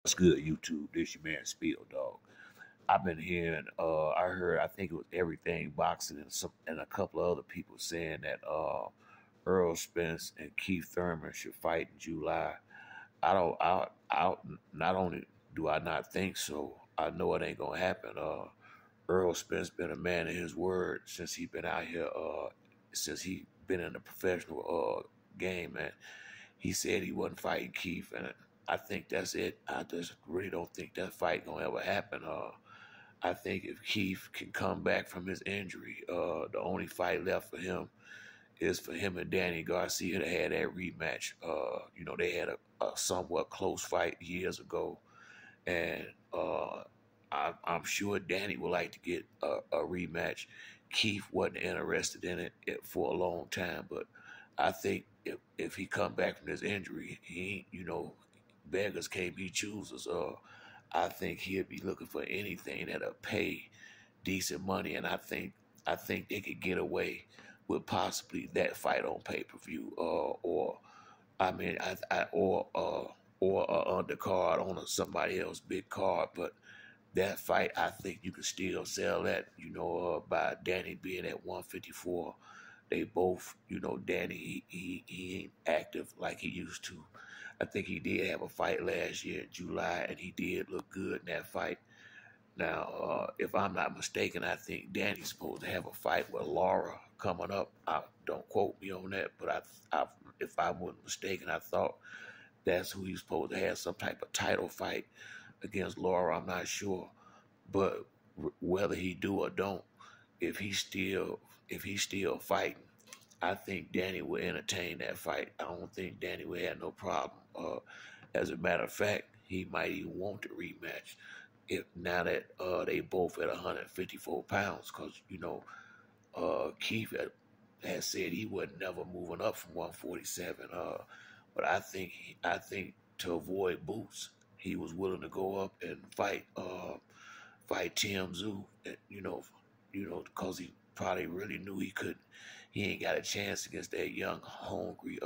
What's good, YouTube? This your man Spiel Dog. I've been hearing I think it was Everything Boxing and a couple of other people saying that Earl Spence and Keith Thurman should fight in July. I don't I Not only do I not think so, I know it ain't gonna happen. Earl Spence been a man of his word since he been out here since he been in the professional game, man. He said he wasn't fighting Keith, and I think that's it. I just really don't think that fight gonna ever happen. I think if Keith can come back from his injury, the only fight left for him is for him and Danny Garcia to have that rematch. They had a somewhat close fight years ago, and I'm sure Danny would like to get a rematch. Keith wasn't interested in it for a long time, but I think if he come back from his injury, he ain't, beggars can't be choosers. I think he'll be looking for anything that'll pay decent money, and I think they could get away with possibly that fight on pay per view, or I mean, or a undercard on somebody else big card. But that fight, I think you can still sell that. By Danny being at 154. They both, Danny, he ain't active like he used to. I think he did have a fight last year in July, and he did look good in that fight. Now, if I'm not mistaken, I think Danny's supposed to have a fight with Laura coming up. Don't quote me on that, but if I wasn't mistaken, I thought that's who he's supposed to have some type of title fight against Laura. I'm not sure, but whether he do or don't, if he's still fighting, I think Danny will entertain that fight. I don't think Danny will have no problem. As a matter of fact, he might even want the rematch if now that they both at 154 pounds, because Keith had said he wasn't never moving up from 147. But I think to avoid boots, he was willing to go up and fight Tim Zoo, because he probably really knew he ain't got a chance against that young, hungry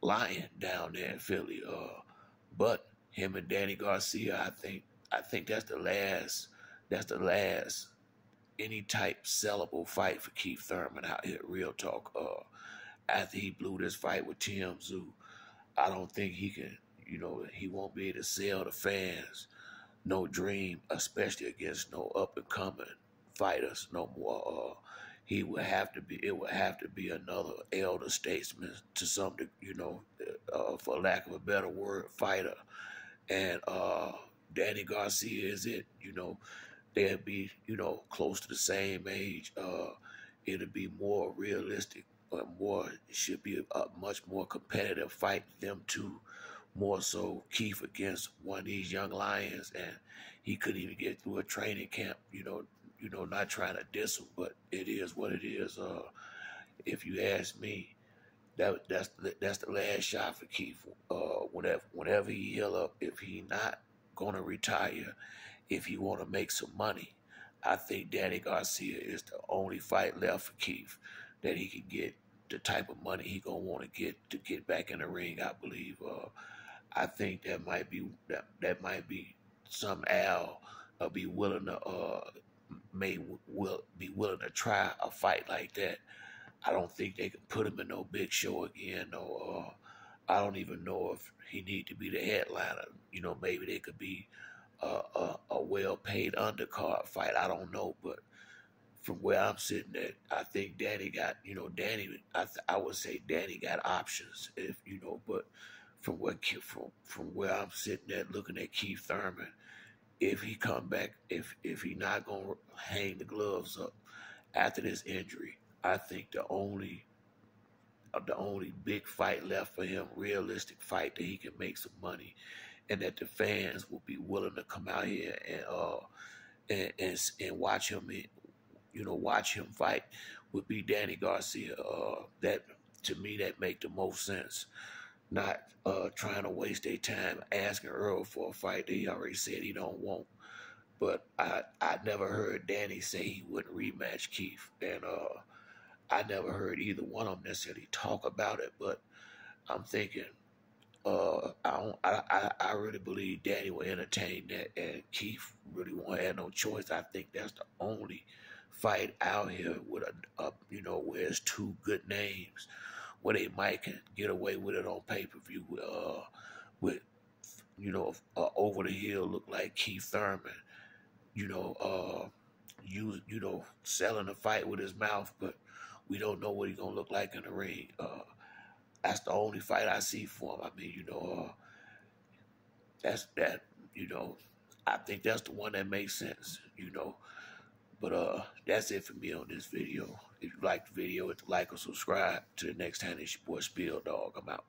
lion down there in Philly. But him and Danny Garcia, I think that's the last any type sellable fight for Keith Thurman out here. Real talk. After he blew this fight with Tim Zoo, I don't think he can. He won't be able to sell the fans no dream, especially against no up and coming fighters no more. He would have to be. It would have to be another elder statesman to some, for lack of a better word, fighter. And Danny Garcia is it. They'll be, close to the same age. It'll be more realistic, but it should be a much more competitive fight. Them two, more so Keith against one of these young lions, and he couldn't even get through a training camp. Not trying to diss him, but it is what it is. If you ask me, that's the last shot for Keith. Whenever he heal up, if he not gonna retire, if he want to make some money, I think Danny Garcia is the only fight left for Keith that he can get the type of money he gonna want to get back in the ring. I believe. I think that might be some Al be willing to will be willing to try a fight like that. I don't think they can put him in no big show again. No, I don't even know if he need to be the headliner. Maybe they could be a well-paid undercard fight. I don't know, but from where I'm sitting at, I think Danny got, Danny. I would say Danny got options, but from where I'm sitting at, looking at Keith Thurman, if he come back, if he not gonna hang the gloves up after this injury, I think the only big fight left for him, realistic fight that he can make some money, and that the fans will be willing to come out here and watch him, watch him fight, would be Danny Garcia. That to me that make the most sense. Not trying to waste their time asking Earl for a fight that he already said he don't want. But I never heard Danny say he wouldn't rematch Keith, and I never heard either one of them necessarily talk about it. But I'm thinking I really believe Danny will entertain that, and Keith really won't have no choice. I think that's the only fight out here with where it's two good names, where they might can get away with it on pay-per-view, with over the hill look like Keith Thurman, you know, selling a fight with his mouth, but we don't know what he's gonna look like in the ring. That's the only fight I see for him. I mean, that's that. You know, I think that's the one that makes sense. But that's it for me on this video. If you like the video, hit the like or subscribe. Till the next time, it's your boy Spill Dog. I'm out.